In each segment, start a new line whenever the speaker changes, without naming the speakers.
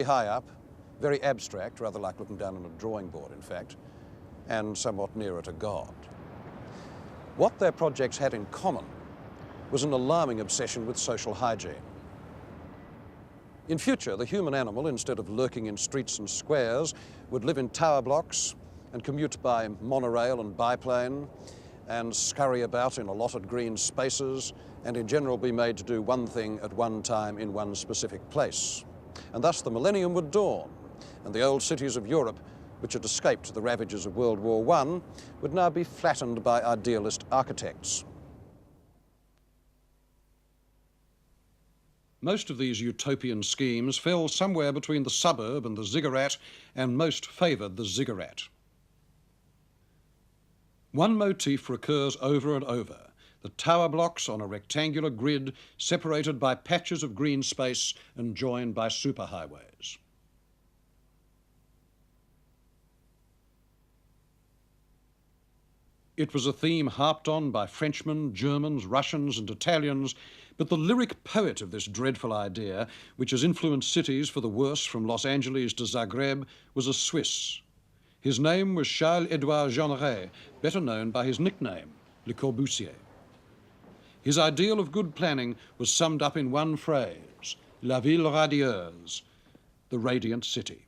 high up, very abstract, rather like looking down on a drawing board, in fact, and somewhat nearer to God. What their projects had in common was an alarming obsession with social hygiene. In future, the human animal, instead of lurking in streets and squares, would live in tower blocks and commute by monorail and biplane and scurry about in allotted green spaces and in general be made to do one thing at one time in one specific place. And thus the millennium would dawn, and the old cities of Europe, which had escaped the ravages of World War I, would now be flattened by idealist architects. Most of these utopian schemes fell somewhere between the suburb and the ziggurat, and most favoured the ziggurat. One motif recurs over and over: the tower blocks on a rectangular grid separated by patches of green space and joined by superhighways. It was a theme harped on by Frenchmen, Germans, Russians and Italians, but the lyric poet of this dreadful idea, which has influenced cities for the worse from Los Angeles to Zagreb, was a Swiss. His name was Charles-Édouard Jeanneret, better known by his nickname, Le Corbusier. His ideal of good planning was summed up in one phrase: La ville radieuse, the radiant city.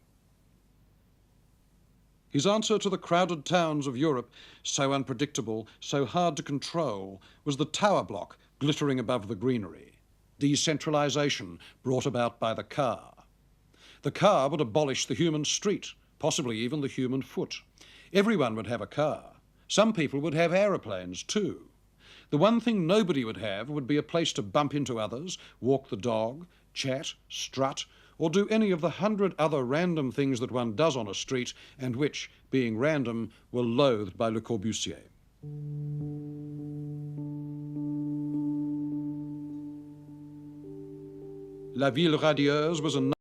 His answer to the crowded towns of Europe, so unpredictable, so hard to control, was the tower block glittering above the greenery, decentralisation brought about by the car. The car would abolish the human street, possibly even the human foot. Everyone would have a car. Some people would have aeroplanes too. The one thing nobody would have would be a place to bump into others, walk the dog, chat, strut, or do any of the 100 other random things that one does on a street and which, being random, were loathed by Le Corbusier. La ville radieuse was a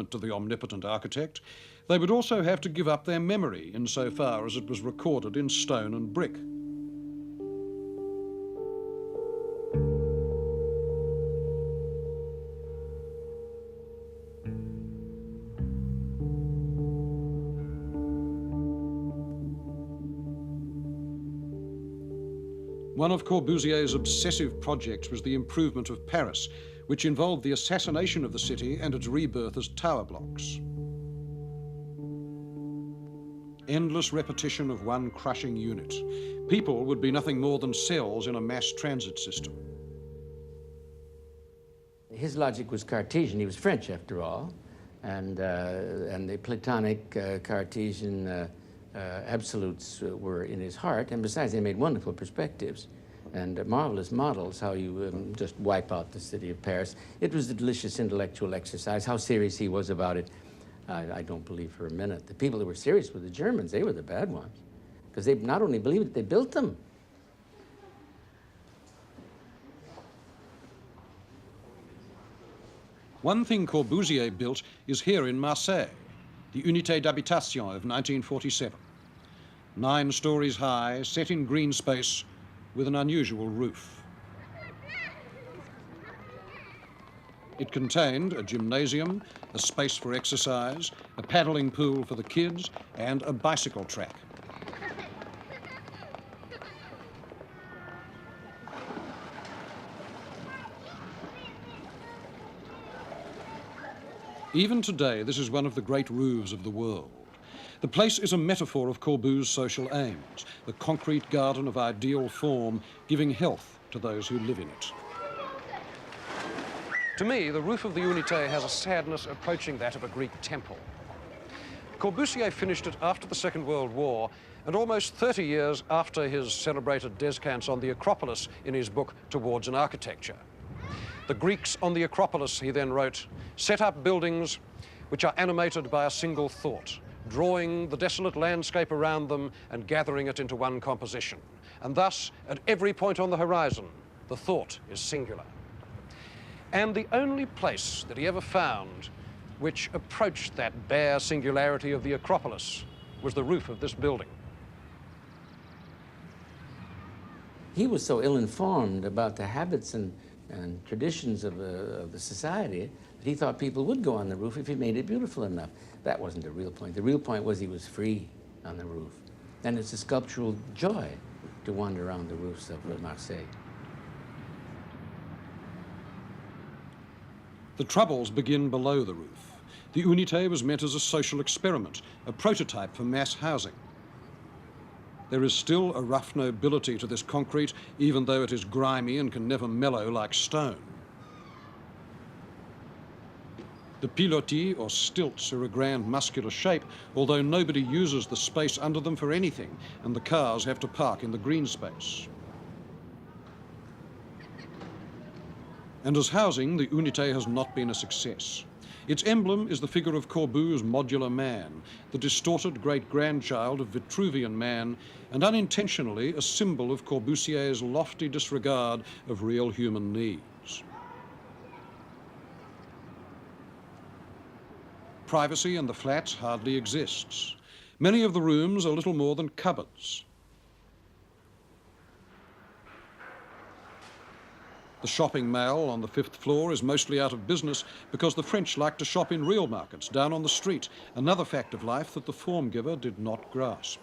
to the omnipotent architect. They would also have to give up their memory insofar as it was recorded in stone and brick. One of Corbusier's obsessive projects was the improvement of Paris, which involved the assassination of the city and its rebirth as tower blocks. Endless repetition of one crushing unit. People would be nothing more than cells in a mass transit system.
His logic was Cartesian. He was French, after all, and the Platonic Cartesian absolutes were in his heart, and besides, they made wonderful perspectives and marvelous models, how you just wipe out the city of Paris. It was a delicious intellectual exercise. How serious he was about it, I don't believe for a minute. The people that were serious were the Germans. They were the bad ones, because they not only believed it, they built them.
One thing Corbusier built is here in Marseille, the Unité d'Habitation of 1947. 9 stories high, set in green space, with an unusual roof. It contained a gymnasium, a space for exercise, a paddling pool for the kids, and a bicycle track. Even today, this is one of the great roofs of the world. The place is a metaphor of Corbusier's social aims, the concrete garden of ideal form, giving health to those who live in it. To me, the roof of the Unité has a sadness approaching that of a Greek temple. Corbusier finished it after the Second World War, and almost 30 years after his celebrated descants on the Acropolis in his book Towards an Architecture. The Greeks on the Acropolis, he then wrote, set up buildings which are animated by a single thought, drawing the desolate landscape around them and gathering it into one composition. And thus, at every point on the horizon, the thought is singular. And the only place that he ever found which approached that bare singularity of the Acropolis was the roof of this building.
He was so ill-informed about the habits and and traditions of the society that he thought people would go on the roof if he made it beautiful enough. That wasn't the real point. The real point was he was free on the roof. And it's a sculptural joy to wander around the roofs of Marseille.
The troubles begin below the roof. The Unité was meant as a social experiment, a prototype for mass housing. There is still a rough nobility to this concrete, even though it is grimy and can never mellow like stone. The pilotis, or stilts, are a grand muscular shape, although nobody uses the space under them for anything, and the cars have to park in the green space. And as housing, the Unité has not been a success. Its emblem is the figure of Corbu's modular man, the distorted great-grandchild of Vitruvian man, and unintentionally a symbol of Corbusier's lofty disregard of real human needs. Privacy in the flats hardly exists. Many of the rooms are little more than cupboards. The shopping mall on the 5th floor is mostly out of business because the French like to shop in real markets down on the street, another fact of life that the form giver did not grasp.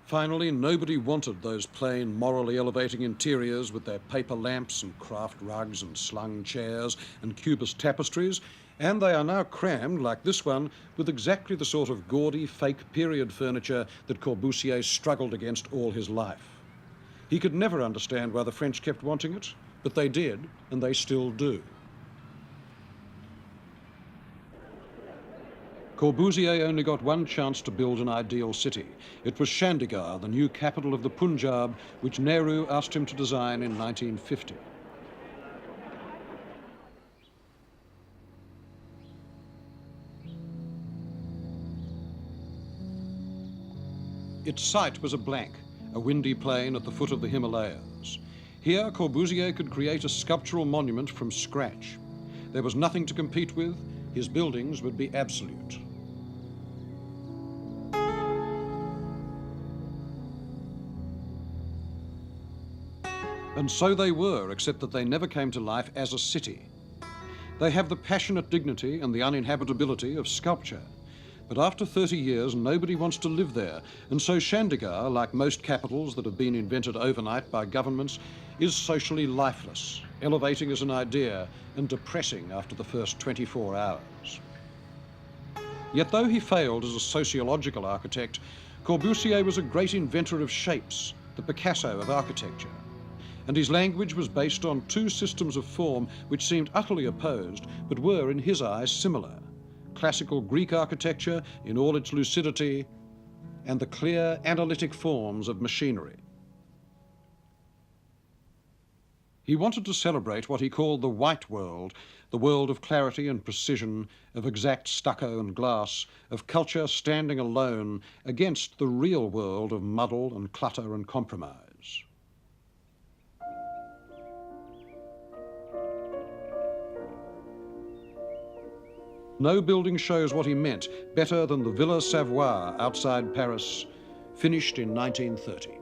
Finally, nobody wanted those plain, morally elevating interiors with their paper lamps and craft rugs and slung chairs and cubist tapestries, and they are now crammed, like this one, with exactly the sort of gaudy, fake period furniture that Corbusier struggled against all his life. He could never understand why the French kept wanting it, but they did, and they still do. Corbusier only got one chance to build an ideal city. It was Chandigarh, the new capital of the Punjab, which Nehru asked him to design in 1950. Its site was a blank, a windy plain at the foot of the Himalayas. Here, Corbusier could create a sculptural monument from scratch. There was nothing to compete with. His buildings would be absolute. And so they were, except that they never came to life as a city. They have the passionate dignity and the uninhabitability of sculpture. But after 30 years, nobody wants to live there, and so Chandigarh, like most capitals that have been invented overnight by governments, is socially lifeless, elevating as an idea and depressing after the first 24 hours. Yet though he failed as a sociological architect, Corbusier was a great inventor of shapes, the Picasso of architecture. And his language was based on two systems of form which seemed utterly opposed, but were, in his eyes, similar. Classical Greek architecture in all its lucidity, and the clear, analytic forms of machinery. He wanted to celebrate what he called the white world, the world of clarity and precision, of exact stucco and glass, of culture standing alone against the real world of muddle and clutter and compromise. No building shows what he meant better than the Villa Savoie outside Paris, finished in 1930.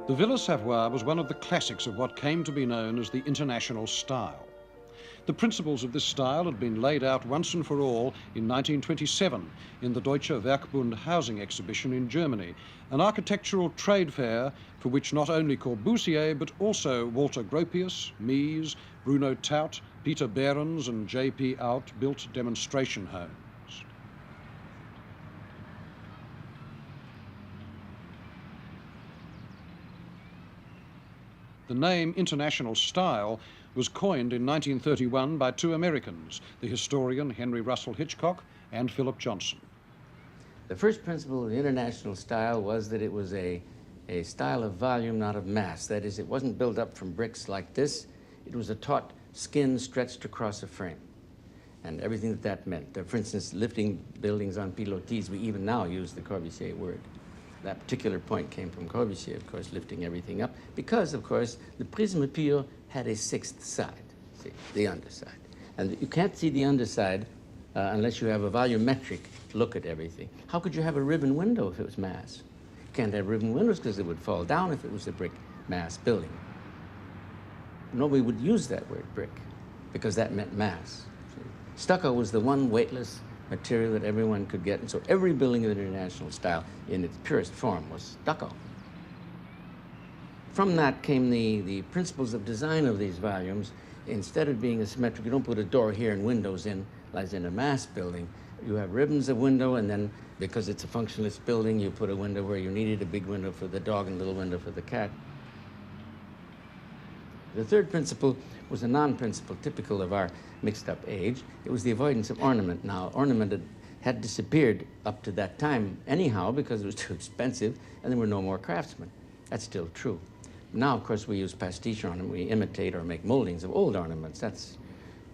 The Villa Savoye was one of the classics of what came to be known as the international style. The principles of this style had been laid out once and for all in 1927 in the Deutsche Werkbund housing exhibition in Germany, an architectural trade fair for which not only Corbusier but also Walter Gropius, Mies, Bruno Taut, Peter Behrens and J.P. Out built demonstration homes. The name International Style was coined in 1931 by two Americans, the historian Henry Russell Hitchcock and Philip Johnson.
The first principle of the international style was that it was a style of volume, not of mass. That is, it wasn't built up from bricks like this. It was a taut skin stretched across a frame, and everything that meant. For instance, lifting buildings on pilotis, we even now use the Corbusier word. That particular point came from Corbusier, of course, lifting everything up, because, of course, the prisme pur had a sixth side, see, the underside. And you can't see the underside unless you have a volumetric look at everything. How could you have a ribbon window if it was mass? You can't have ribbon windows because it would fall down if it was a brick mass building. Nobody would use that word brick because that meant mass. See? Stucco was the one weightless material that everyone could get, and so every building of the international style in its purest form was stucco. From that came the principles of design of these volumes. Instead of being asymmetric, you don't put a door here and windows in, as in a mass building. You have ribbons of window, and then, because it's a functionalist building, you put a window where you needed a big window for the dog and a little window for the cat. The third principle was a non-principle typical of our mixed-up age. It was the avoidance of ornament. Now, ornament had disappeared up to that time anyhow because it was too expensive, and there were no more craftsmen. That's still true. Now, of course, we use pastiche ornament. We imitate or make moldings of old ornaments. That's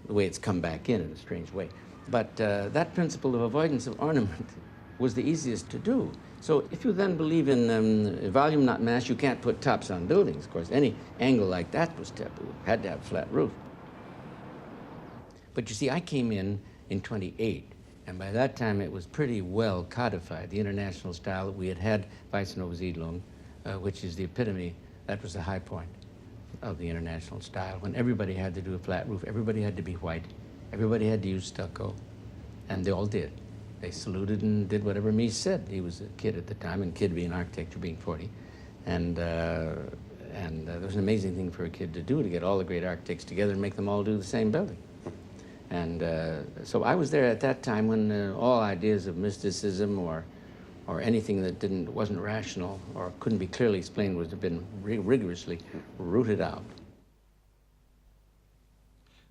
the way it's come back in a strange way. But that principle of avoidance of ornament was the easiest to do. So if you then believe in volume, not mass, you can't put tops on buildings. Of course, any angle like that was taboo. Had to have a flat roof. But you see, I came in 28, and by that time it was pretty well codified. The international style that we had Weißenhofsiedlung, which is the epitome. That was the high point of the international style, when everybody had to do a flat roof, everybody had to be white, everybody had to use stucco, and they all did. They saluted and did whatever Mies said. He was a kid at the time, and kid being architecture, being 40. And there was an amazing thing for a kid to do, to get all the great architects together and make them all do the same building. And so I was there at that time when all ideas of mysticism or anything that wasn't rational or couldn't be clearly explained was have been rigorously rooted out.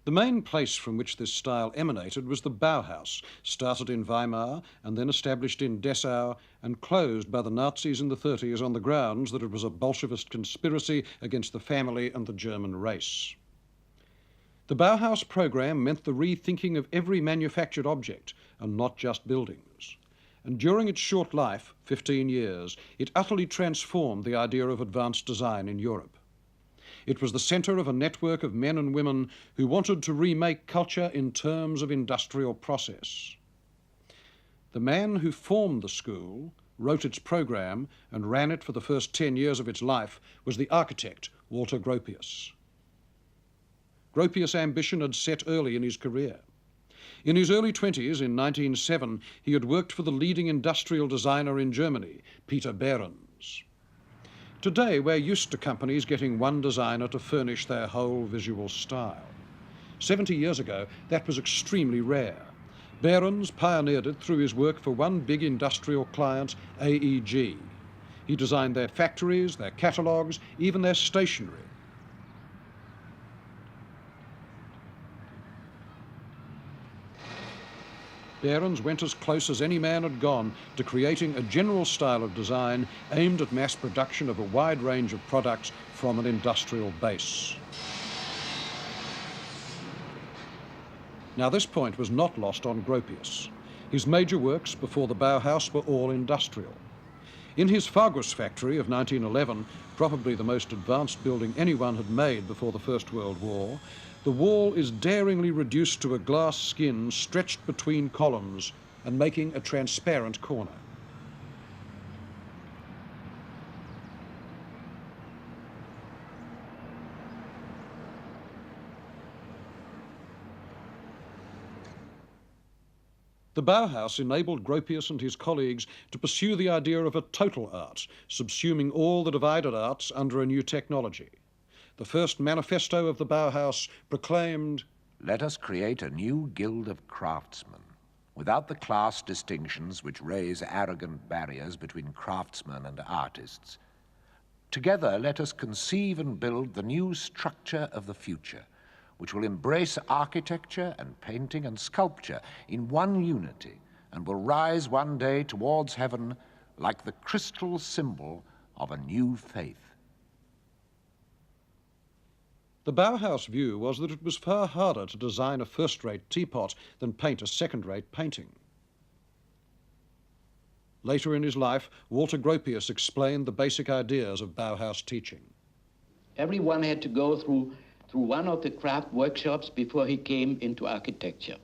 The main place from which this style emanated was the Bauhaus, started in Weimar and then established in Dessau and closed by the Nazis in the 30s on the grounds that it was a Bolshevist conspiracy against the family and the German race. The Bauhaus program meant the rethinking of every manufactured object and not just buildings. And during its short life, 15 years, it utterly transformed the idea of advanced design in Europe. It was the centre of a network of men and women who wanted to remake culture in terms of industrial process. The man who formed the school, wrote its program, and ran it for the first 10 years of its life was the architect, Walter Gropius. Gropius' ambition had set early in his career. In his early 20s, in 1907, he had worked for the leading industrial designer in Germany, Peter Behrens. Today, we're used to companies getting one designer to furnish their whole visual style. 70 years ago, that was extremely rare. Behrens pioneered it through his work for one big industrial client, AEG. He designed their factories, their catalogues, even their stationery. Behrens went as close as any man had gone to creating a general style of design aimed at mass production of a wide range of products from an industrial base. Now, this point was not lost on Gropius. His major works before the Bauhaus were all industrial. In his Fargus factory of 1911, probably the most advanced building anyone had made before the First World War, the wall is daringly reduced to a glass skin stretched between columns and making a transparent corner. The Bauhaus enabled Gropius and his colleagues to pursue the idea of a total art, subsuming all the divided arts under a new technology. The first manifesto of the Bauhaus proclaimed,
"Let us create a new guild of craftsmen, without the class distinctions which raise arrogant barriers between craftsmen and artists. Together, let us conceive and build the new structure of the future, which will embrace architecture and painting and sculpture in one unity, and will rise one day towards heaven like the crystal symbol of a new faith."
The Bauhaus view was that it was far harder to design a first-rate teapot than paint a second-rate painting. Later in his life, Walter Gropius explained the basic ideas of Bauhaus teaching.
Everyone had to go through one of the craft workshops before he came into architecture.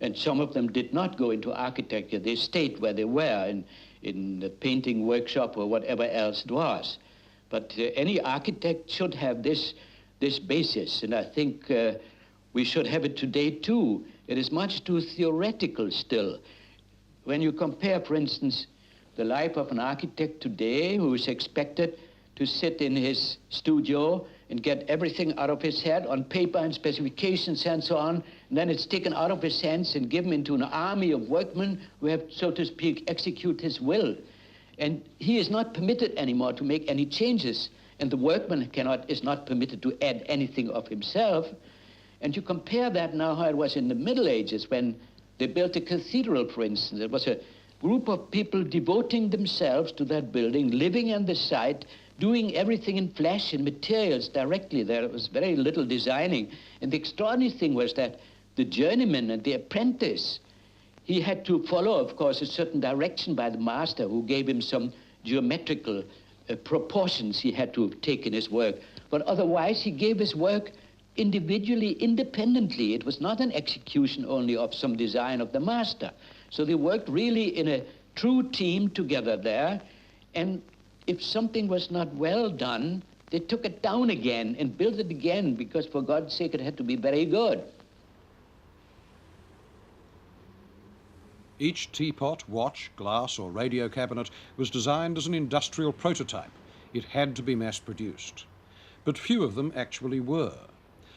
And some of them did not go into architecture. They stayed where they were in the painting workshop or whatever else it was. But any architect should have this basis, and I think we should have it today too. It is much too theoretical still. When you compare, for instance, the life of an architect today who is expected to sit in his studio and get everything out of his head on paper and specifications and so on, and then it's taken out of his hands and given into an army of workmen who have, so to speak, execute his will. And he is not permitted anymore to make any changes, and the workman is not permitted to add anything of himself. And you compare that now how it was in the Middle Ages when they built a cathedral, for instance. It was a group of people devoting themselves to that building, living in the site, doing everything in flesh and materials directly. There was very little designing. And the extraordinary thing was that the journeyman and the apprentice, he had to follow, of course, a certain direction by the master who gave him some geometrical proportions he had to take in his work. But otherwise, he gave his work individually, independently. It was not an execution only of some design of the master. So they worked really in a true team together there. And if something was not well done, they took it down again and built it again, because for God's sake, it had to be very good.
Each teapot, watch, glass, or radio cabinet was designed as an industrial prototype. It had to be mass-produced. But few of them actually were.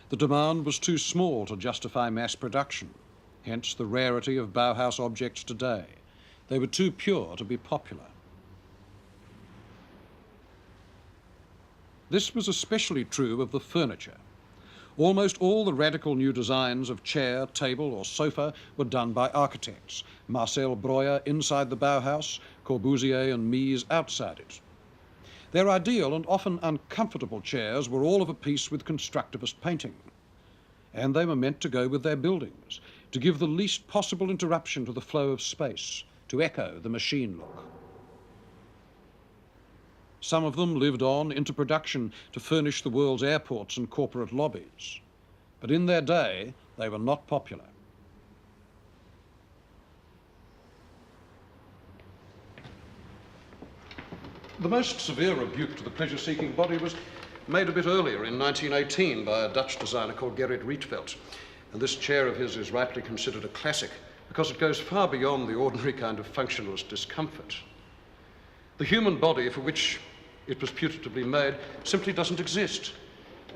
The demand was too small to justify mass production, hence the rarity of Bauhaus objects today. They were too pure to be popular. This was especially true of the furniture. Almost all the radical new designs of chair, table, or sofa were done by architects. Marcel Breuer inside the Bauhaus, Corbusier and Mies outside it. Their ideal and often uncomfortable chairs were all of a piece with constructivist painting. And they were meant to go with their buildings, to give the least possible interruption to the flow of space, to echo the machine look. Some of them lived on into production to furnish the world's airports and corporate lobbies. But in their day, they were not popular. The most severe rebuke to the pleasure-seeking body was made a bit earlier in 1918 by a Dutch designer called Gerrit Rietveld. And this chair of his is rightly considered a classic because it goes far beyond the ordinary kind of functionalist discomfort. The human body for which it was putatively made simply doesn't exist.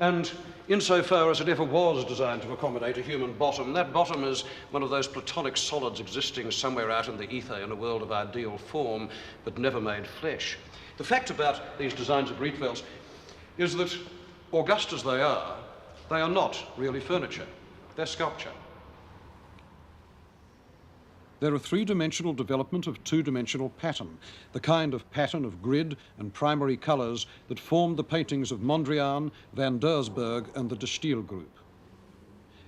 And insofar as it ever was designed to accommodate a human bottom, that bottom is one of those platonic solids existing somewhere out in the ether in a world of ideal form, but never made flesh. The fact about these designs of Rietveld's is that, august as they are not really furniture. They're sculpture. They're a three-dimensional development of two-dimensional pattern, the kind of pattern of grid and primary colours that formed the paintings of Mondrian, van Doesburg and the De Stijl group.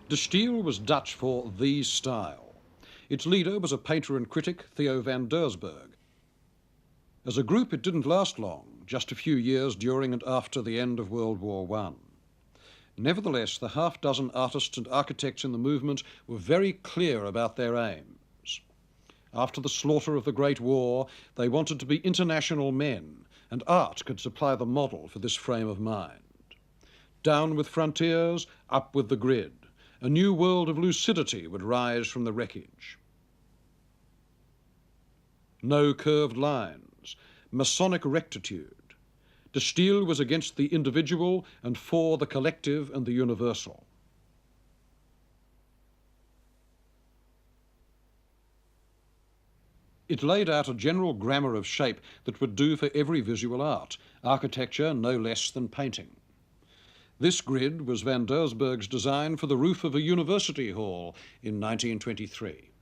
De Stijl was Dutch for the style. Its leader was a painter and critic, Theo van Doesburg. As a group, it didn't last long, just a few years during and after the end of World War I. Nevertheless, the half-dozen artists and architects in the movement were very clear about their aim. After the slaughter of the Great War, they wanted to be international men, and art could supply the model for this frame of mind. Down with frontiers, up with the grid. A new world of lucidity would rise from the wreckage. no curved lines, Masonic rectitude. De Stijl was against the individual and for the collective and the universal. It laid out a general grammar of shape that would do for every visual art, architecture no less than painting. This grid was van Doesburg's design for the roof of a university hall in 1923.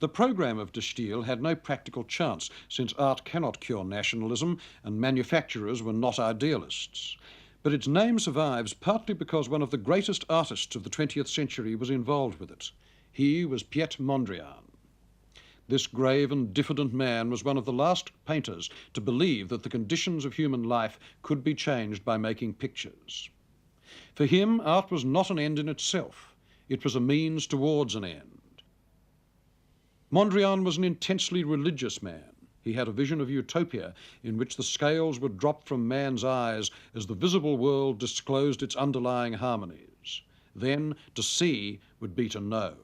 The programme of De Stijl had no practical chance, since art cannot cure nationalism and manufacturers were not idealists. But its name survives partly because one of the greatest artists of the 20th century was involved with it. He was Piet Mondrian. This grave and diffident man was one of the last painters to believe that the conditions of human life could be changed by making pictures. For him, art was not an end in itself. It was a means towards an end. Mondrian was an intensely religious man. He had a vision of utopia in which the scales would drop from man's eyes as the visible world disclosed its underlying harmonies. Then to see would be to know.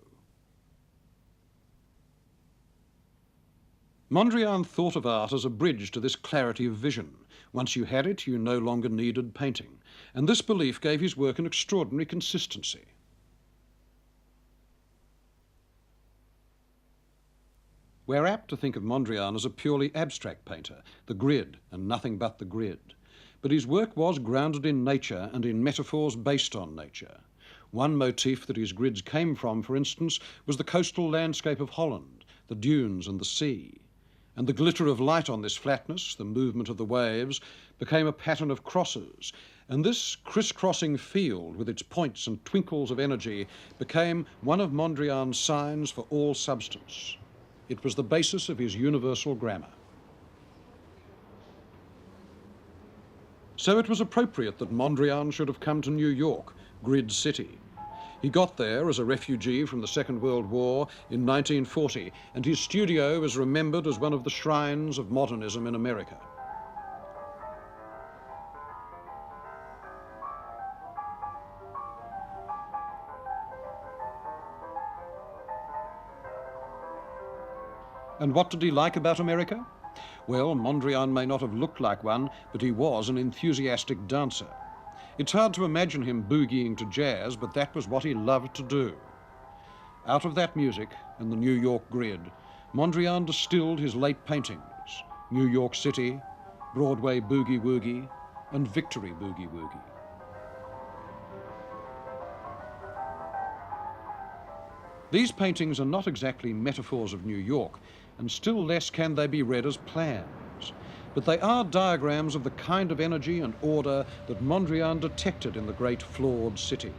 Mondrian thought of art as a bridge to this clarity of vision. Once you had it, you no longer needed painting. And this belief gave his work an extraordinary consistency. We're apt to think of Mondrian as a purely abstract painter, the grid and nothing but the grid. But his work was grounded in nature and in metaphors based on nature. One motif that his grids came from, for instance, was the coastal landscape of Holland, the dunes and the sea. And the glitter of light on this flatness, the movement of the waves, became a pattern of crosses. And this crisscrossing field, with its points and twinkles of energy, became one of Mondrian's signs for all substance. It was the basis of his universal grammar. So it was appropriate that Mondrian should have come to New York, Grid City. He got there as a refugee from the Second World War in 1940, and his studio is remembered as one of the shrines of modernism in America. And what did he like about America? Well, Mondrian may not have looked like one, but he was an enthusiastic dancer. It's hard to imagine him boogieing to jazz, but that was what he loved to do. Out of that music and the New York grid, Mondrian distilled his late paintings, New York City, Broadway Boogie Woogie, and Victory Boogie Woogie. These paintings are not exactly metaphors of New York, and still less can they be read as plans. But they are diagrams of the kind of energy and order that Mondrian detected in the great flawed city.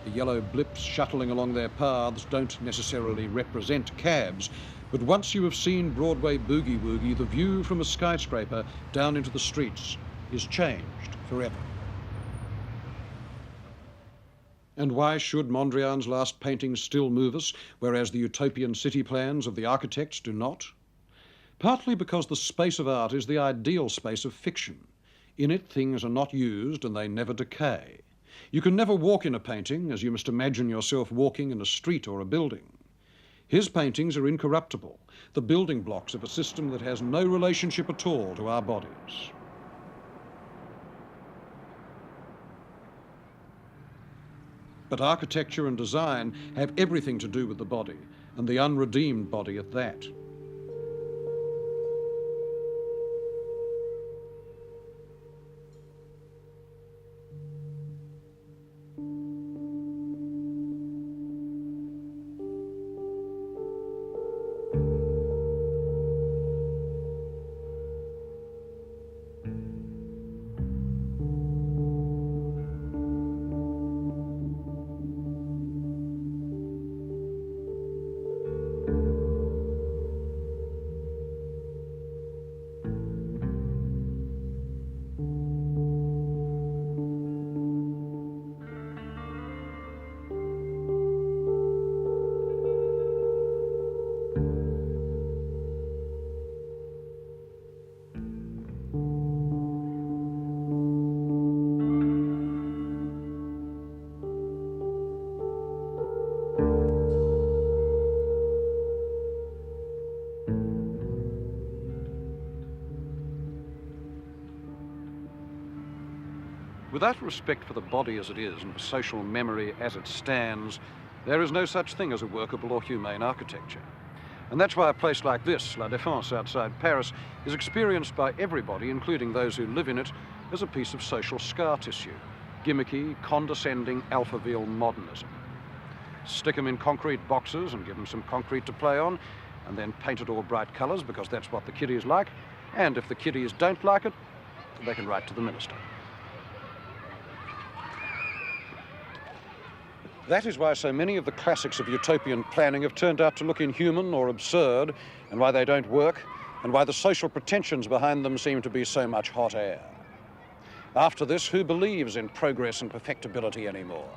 The yellow blips shuttling along their paths don't necessarily represent cabs, but once you have seen Broadway Boogie Woogie, the view from a skyscraper down into the streets is changed forever. And why should Mondrian's last paintings still move us, whereas the utopian city plans of the architects do not? Partly because the space of art is the ideal space of fiction. In it, things are not used and they never decay. You can never walk in a painting as you must imagine yourself walking in a street or a building. His paintings are incorruptible, the building blocks of a system that has no relationship at all to our bodies. But architecture and design have everything to do with the body, and the unredeemed body at that. Without respect for the body as it is and for social memory as it stands, there is no such thing as a workable or humane architecture. And that's why a place like this, La Défense outside Paris, is experienced by everybody, including those who live in it, as a piece of social scar tissue. Gimmicky, condescending Alphaville modernism. Stick them in concrete boxes and give them some concrete to play on, and then paint it all bright colours because that's what the kiddies like. And if the kiddies don't like it, they can write to the minister. That is why so many of the classics of utopian planning have turned out to look inhuman or absurd, and why they don't work, and why the social pretensions behind them seem to be so much hot air. After this, who believes in progress and perfectibility anymore?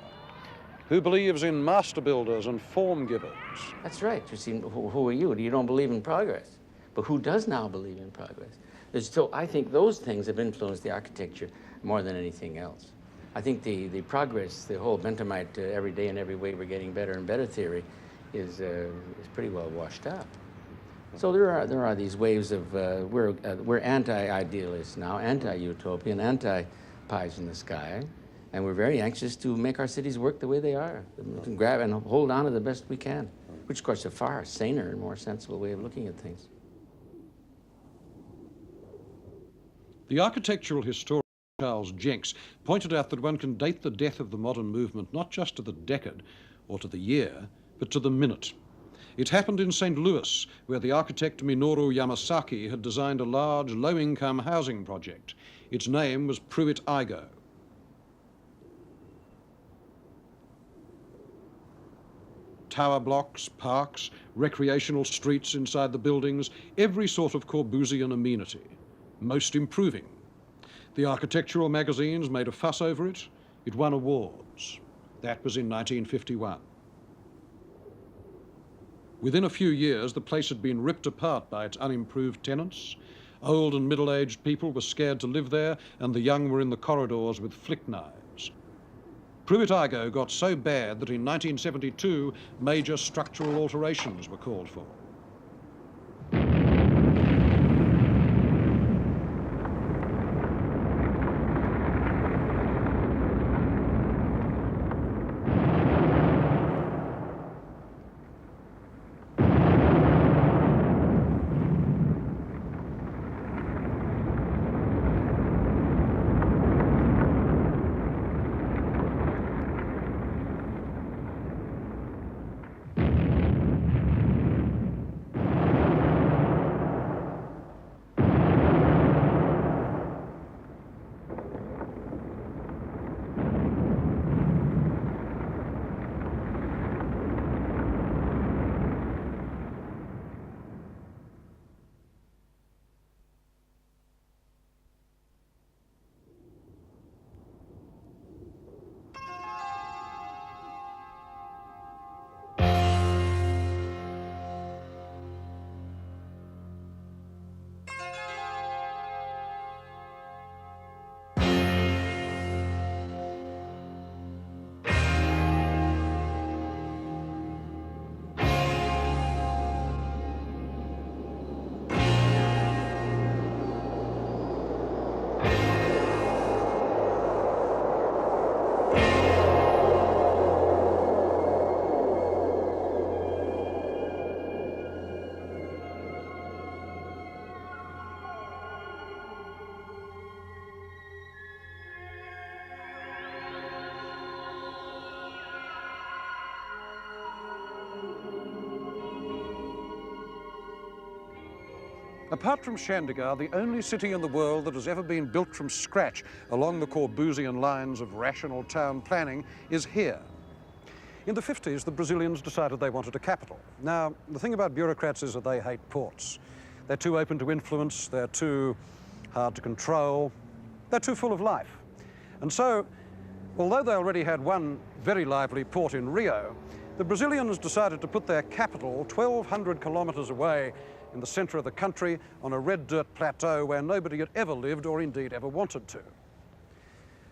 Who believes in master builders and form givers?
That's right. You see, who are you? You don't believe in progress. But who does now believe in progress? So I think those things have influenced the architecture more than anything else. I think the progress, the whole Benthamite every day and every way we're getting better and better theory is pretty well washed up. So there are these waves of, we're anti-idealists now, anti-utopian, anti-pies in the sky, and we're very anxious to make our cities work the way they are, and grab and hold on to the best we can, which of course is a far saner and more sensible way of looking at things.
The architectural historian Charles Jenks pointed out that one can date the death of the modern movement not just to the decade or to the year, but to the minute. It happened in St. Louis, where the architect Minoru Yamasaki had designed a large, low-income housing project. Its name was Pruitt-Igoe. Tower blocks, parks, recreational streets inside the buildings, every sort of Corbusian amenity. Most improving. The architectural magazines made a fuss over it. It won awards. That was in 1951. Within a few years, the place had been ripped apart by its unimproved tenants. Old and middle-aged people were scared to live there, and the young were in the corridors with flick knives. Pruitt-Igoe got so bad that in 1972, major structural alterations were called for. Apart from Chandigarh, the only city in the world that has ever been built from scratch along the Corbusian lines of rational town planning is here. In the 50s, the Brazilians decided they wanted a capital. Now, the thing about bureaucrats is that they hate ports. They're too open to influence, they're too hard to control, they're too full of life. And so, although they already had one very lively port in Rio, the Brazilians decided to put their capital 1,200 kilometers away in the center of the country on a red dirt plateau where nobody had ever lived or indeed ever wanted to.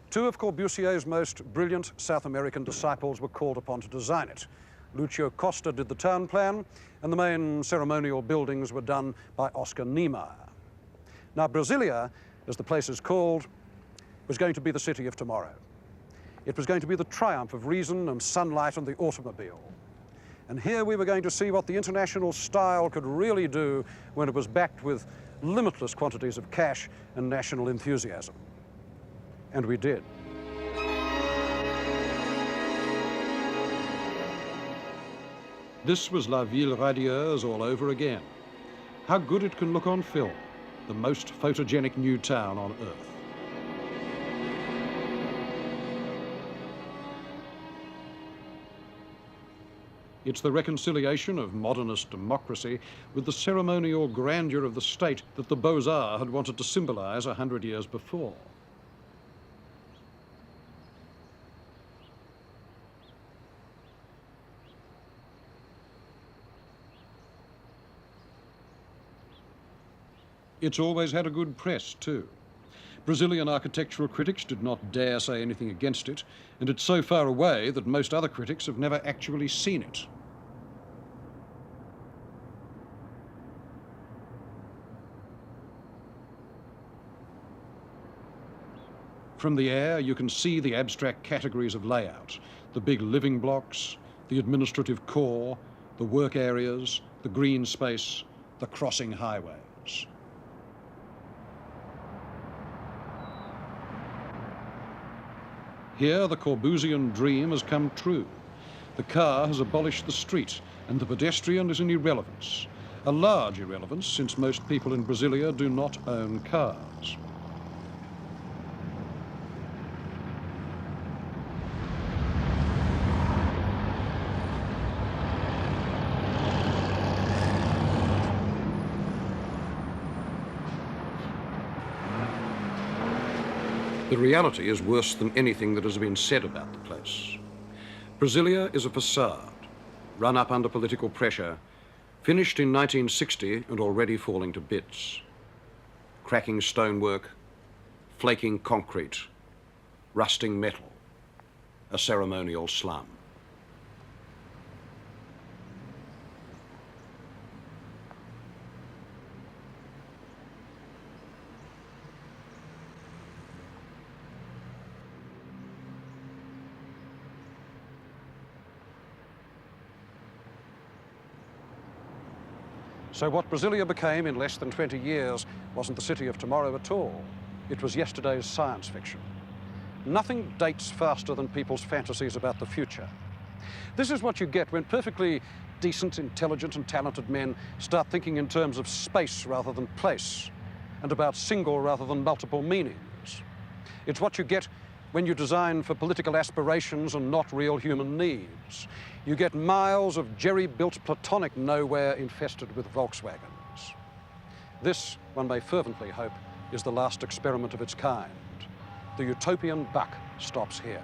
Two of Corbusier's most brilliant South American disciples were called upon to design it, Lucio Costa did the town plan, and the main ceremonial buildings were done by Oscar Niemeyer. Now, Brasilia, as the place is called, was going to be the city of tomorrow. It was going to be the triumph of reason and sunlight and the automobile. And here we were going to see what the international style could really do when it was backed with limitless quantities of cash and national enthusiasm. And we did. This was La Ville Radieuse all over again. How good it can look on film, the most photogenic new town on earth. It's the reconciliation of modernist democracy with the ceremonial grandeur of the state that the Beaux-Arts had wanted to symbolize 100 years before. It's always had a good press, too. Brazilian architectural critics did not dare say anything against it, and it's so far away that most other critics have never actually seen it. From the air, you can see the abstract categories of layout, the big living blocks, the administrative core, the work areas, the green space, the crossing highways. Here, the Corbusian dream has come true. The car has abolished the street, and the pedestrian is an irrelevance. A large irrelevance, since most people in Brasilia do not own cars. The reality is worse than anything that has been said about the place. Brasilia is a facade, run up under political pressure, finished in 1960 and already falling to bits. Cracking stonework, flaking concrete, rusting metal, a ceremonial slum. So what Brasilia became in less than 20 years wasn't the city of tomorrow at all. It was yesterday's science fiction. Nothing dates faster than people's fantasies about the future. This is what you get when perfectly decent, intelligent, and talented men start thinking in terms of space rather than place, and about single rather than multiple meanings. It's what you get when you design for political aspirations and not real human needs. You get miles of jerry-built platonic nowhere infested with Volkswagens. This, one may fervently hope, is the last experiment of its kind. The utopian buck stops here.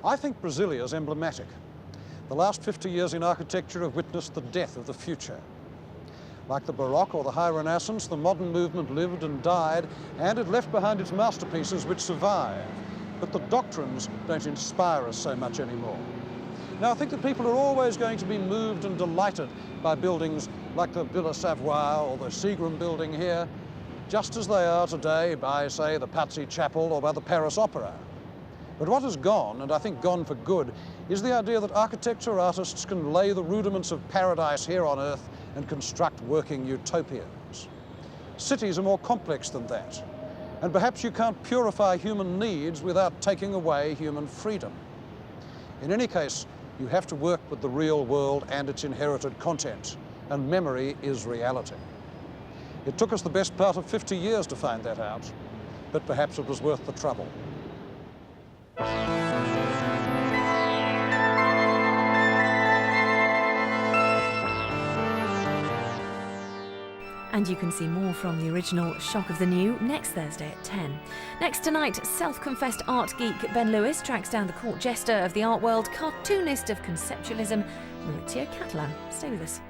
I think Brasilia is emblematic. The last 50 years in architecture have witnessed the death of the future. Like the Baroque or the High Renaissance, the modern movement lived and died, and it left behind its masterpieces which survive. But the doctrines don't inspire us so much anymore. Now, I think that people are always going to be moved and delighted by buildings like the Villa Savoye or the Seagram building here, just as they are today by, say, the Pazzi Chapel or by the Paris Opera. But what is gone, and I think gone for good, is the idea that architecture artists can lay the rudiments of paradise here on Earth and construct working utopias. Cities are more complex than that, and perhaps you can't purify human needs without taking away human freedom. In any case, you have to work with the real world and its inherited content, and memory is reality. It took us the best part of 50 years to find that out, but perhaps it was worth the trouble.
And you can see more from the original Shock of the New next Thursday at 10. Next tonight, self-confessed art geek Ben Lewis tracks down the court jester of the art world, cartoonist of conceptualism, Maurizio Catalan. Stay with us.